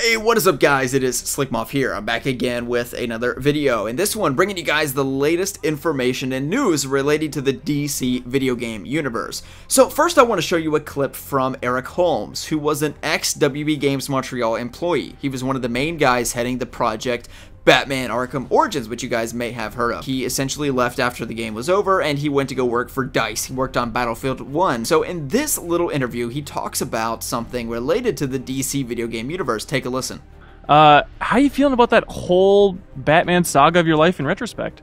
Hey, what is up guys? It is Slikk here. I'm back again with another video, and this one bringing you guys the latest information and news related to the DC video game universe. So first I want to show you a clip from Eric Holmes, who was an ex-WB Games Montreal employee. He was one of the main guys heading the project Batman Arkham Origins, which you guys may have heard of. He essentially left after the game was over and he went to go work for DICE. He worked on Battlefield 1. So in this little interview, he talks about something related to the DC video game universe. Take a listen. How you feeling about that whole Batman saga of your life in retrospect?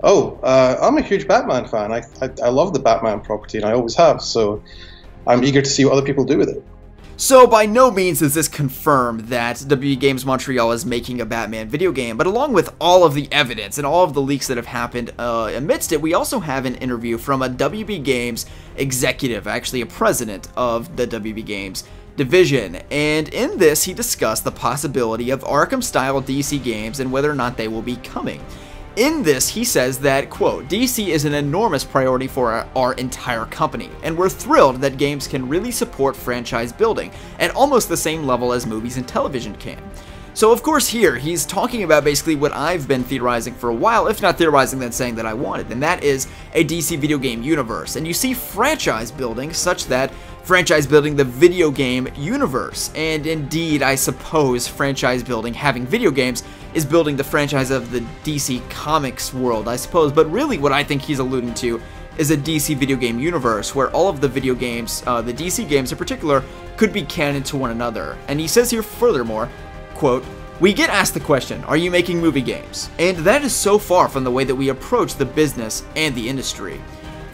I'm a huge Batman fan. I love the Batman property and I always have, so I'm eager to see what other people do with it. So by no means is this confirmed that WB Games Montreal is making a Batman video game, but along with all of the evidence and all of the leaks that have happened amidst it, we also have an interview from a WB Games executive, actually a president of the WB Games division, and in this he discussed the possibility of Arkham-style DC games and whether or not they will be coming. In this, he says that, quote, DC is an enormous priority for our entire company, and we're thrilled that games can really support franchise building at almost the same level as movies and television can. So of course here, he's talking about basically what I've been theorizing for a while, if not theorizing then saying that I wanted, and that is a DC video game universe. And you see franchise building such that franchise building the video game universe, and indeed I suppose franchise building, having video games, is building the franchise of the DC Comics world, I suppose, but really what I think he's alluding to is a DC video game universe where all of the video games, the DC games in particular, could be canon to one another. And he says here furthermore, quote, "We get asked the question, are you making movie games? And that is so far from the way that we approach the business and the industry.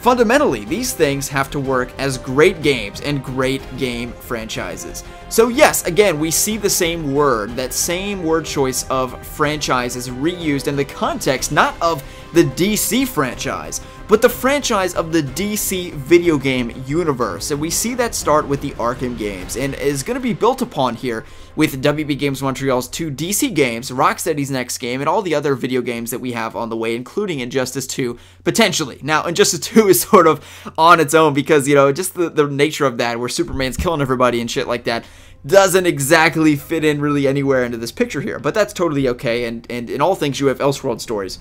Fundamentally, these things have to work as great games and great game franchises." So yes, again, we see the same word, that same word choice of franchise is reused in the context not of the DC franchise, but the franchise of the DC video game universe. And we see that start with the Arkham games and is going to be built upon here with WB Games Montreal's 2 DC games, Rocksteady's next game, and all the other video games that we have on the way, including Injustice 2, potentially. Now, Injustice 2 is sort of on its own because, you know, just the nature of that, where Superman's killing everybody and shit like that, doesn't exactly fit in really anywhere into this picture here. But that's totally okay, and in all things you have Elseworld stories.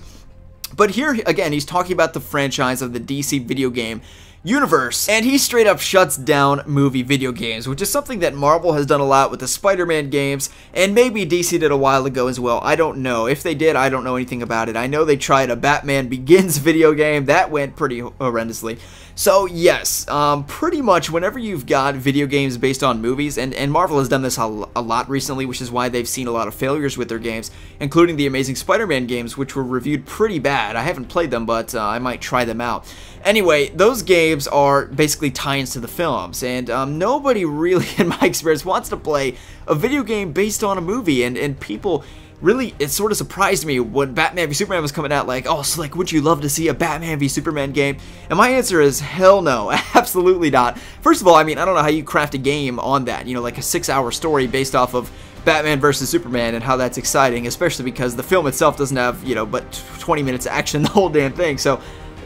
But here, again, he's talking about the franchise of the DC video game universe, and he straight up shuts down movie video games, which is something that Marvel has done a lot with the Spider-Man games, and maybe DC did a while ago as well. I don't know. If they did, I don't know anything about it. I know they tried a Batman Begins video game. That went pretty horrendously. So yes, pretty much whenever you've got video games based on movies, and Marvel has done this a lot recently, which is why they've seen a lot of failures with their games, including the Amazing Spider-Man games, which were reviewed pretty bad. I haven't played them, but I might try them out. Anyway, those games are basically tie-ins to the films, and nobody really, in my experience, wants to play a video game based on a movie, and people really, it sort of surprised me when Batman v Superman was coming out, like, oh, Slikk, would you love to see a Batman v Superman game? And my answer is, hell no, absolutely not. First of all, I mean, I don't know how you craft a game on that, you know, like a 6-hour story based off of Batman versus Superman and how that's exciting, especially because the film itself doesn't have, you know, but 20 minutes of action, the whole damn thing. So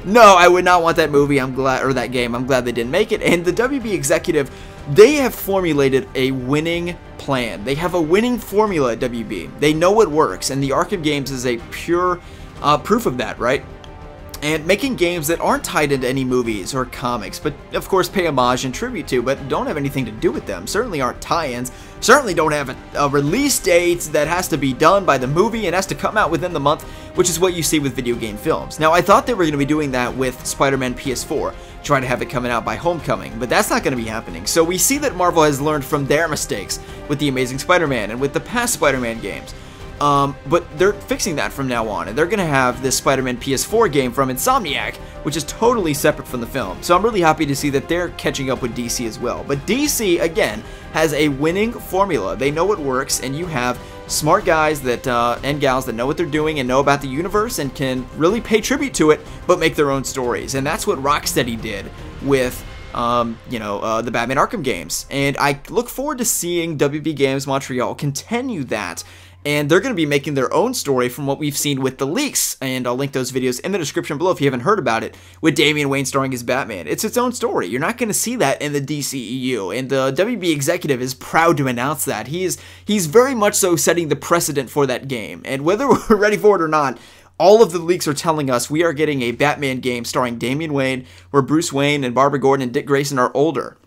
no, I would not want that movie. I'm glad, or that game. I'm glad they didn't make it. And the WB executive, they have formulated a winning plan. They have a winning formula at WB. They know it works, and the Arkham games is a pure proof of that, right? And making games that aren't tied into any movies or comics, but of course pay homage and tribute to, but don't have anything to do with them. Certainly aren't tie-ins. Certainly don't have a release date that has to be done by the movie and has to come out within the month, which is what you see with video game films. Now, I thought they were going to be doing that with Spider-Man PS4, try to have it coming out by Homecoming, but that's not going to be happening. So we see that Marvel has learned from their mistakes with the Amazing Spider-Man and with the past Spider-Man games. But they're fixing that from now on, and they're going to have this Spider-Man PS4 game from Insomniac, which is totally separate from the film. So I'm really happy to see that they're catching up with DC as well. But DC, again, has a winning formula. They know it works, and you have smart guys that and gals that know what they're doing and know about the universe and can really pay tribute to it, but make their own stories. And that's what Rocksteady did with the Batman Arkham games. And I look forward to seeing WB Games Montreal continue that and they're going to be making their own story from what we've seen with the leaks, and I'll link those videos in the description below if you haven't heard about it, with Damian Wayne starring as Batman. It's its own story. You're not going to see that in the DCEU, and the WB executive is proud to announce that. He's very much so setting the precedent for that game, and whether we're ready for it or not, all of the leaks are telling us we are getting a Batman game starring Damian Wayne, where Bruce Wayne and Barbara Gordon and Dick Grayson are older.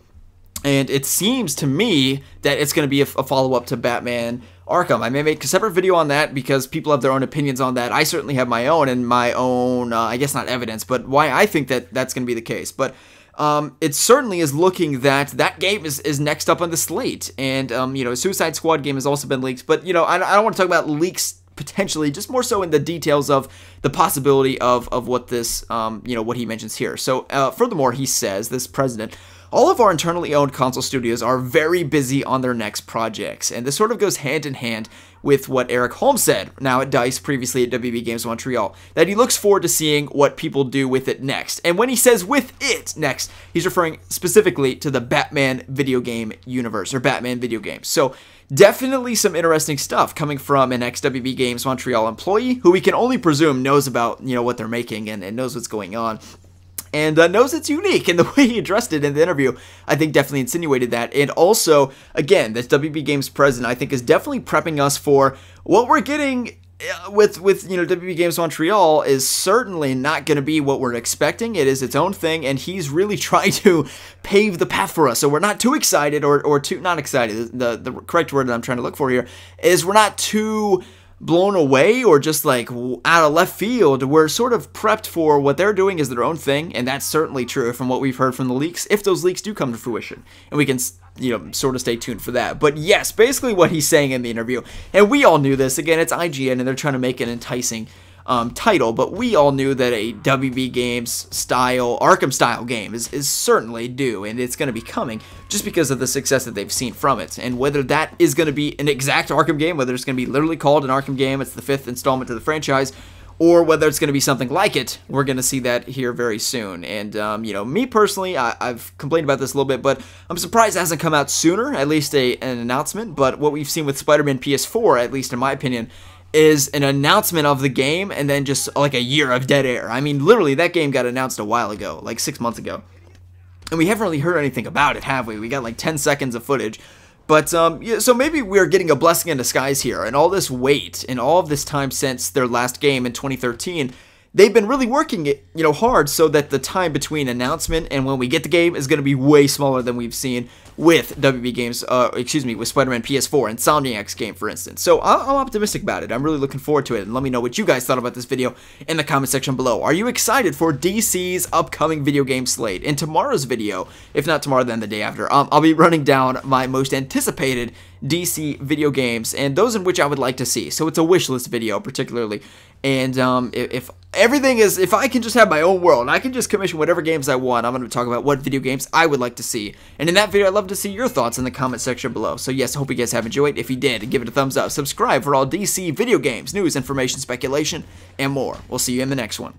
And it seems to me that it's going to be a follow-up to Batman Arkham. I may make a separate video on that because people have their own opinions on that. I certainly have my own, and my own, I guess not evidence, but why I think that that's going to be the case. But it certainly is looking that game is next up on the slate. And, you know, Suicide Squad game has also been leaked. But, you know, I don't want to talk about leaks potentially, just more so in the details of the possibility of what this, you know, what he mentions here. So, furthermore, he says, this president, all of our internally owned console studios are very busy on their next projects, and this sort of goes hand in hand with what Eric Holmes said, now at DICE, previously at WB Games Montreal, that he looks forward to seeing what people do with it next. And when he says with it next, he's referring specifically to the Batman video game universe, or Batman video games. So definitely some interesting stuff coming from an ex-WB Games Montreal employee who we can only presume knows about, you know, what they're making and knows what's going on. And knows it's unique, and the way he addressed it in the interview, I think definitely insinuated that. And also, again, this WB Games president, I think, is definitely prepping us for what we're getting with you know, WB Games Montreal is certainly not going to be what we're expecting. It is its own thing, and he's really trying to pave the path for us. So we're not too excited, or too not excited. The correct word that I'm trying to look for here is we're not too blown away or just like out of left field. We're sort of prepped for what they're doing is their own thing, and that's certainly true from what we've heard from the leaks, if those leaks do come to fruition, and we can, you know, sort of stay tuned for that. But yes, basically what he's saying in the interview, and we all knew this, again, it's IGN and they're trying to make an enticing title, but we all knew that a WB Games style, Arkham style game is certainly due, and it's going to be coming just because of the success that they've seen from it. And whether that is going to be an exact Arkham game, whether it's going to be literally called an Arkham game, it's the 5th installment to the franchise, or whether it's going to be something like it, we're going to see that here very soon. And, you know, me personally, I've complained about this a little bit, but I'm surprised it hasn't come out sooner, at least an announcement. But what we've seen with Spider-Man PS4, at least in my opinion, is an announcement of the game and then just like a year of dead air. I mean, literally, that game got announced a while ago, like 6 months ago. And we haven't really heard anything about it, have we? We got like 10 seconds of footage. But, yeah, so maybe we're getting a blessing in disguise here, and all this wait, and all of this time since their last game in 2013, they've been really working it, you know, hard so that the time between announcement and when we get the game is going to be way smaller than we've seen with WB Games, with Spider-Man PS4 and Insomniac's game, for instance. So I'm optimistic about it. I'm really looking forward to it, and let me know what you guys thought about this video in the comment section below. Are you excited for DC's upcoming video game slate? In tomorrow's video, if not tomorrow, then the day after, I'll be running down my most anticipated DC video games and those in which I would like to see. So it's a wish list video, particularly. And if everything is, if I can just have my own world, and I can just commission whatever games I want, I'm going to talk about what video games I would like to see. And in that video, I'd love to see your thoughts in the comment section below. So yes, I hope you guys have enjoyed. If you did, give it a thumbs up. Subscribe for all DC video games, news, information, speculation, and more. We'll see you in the next one.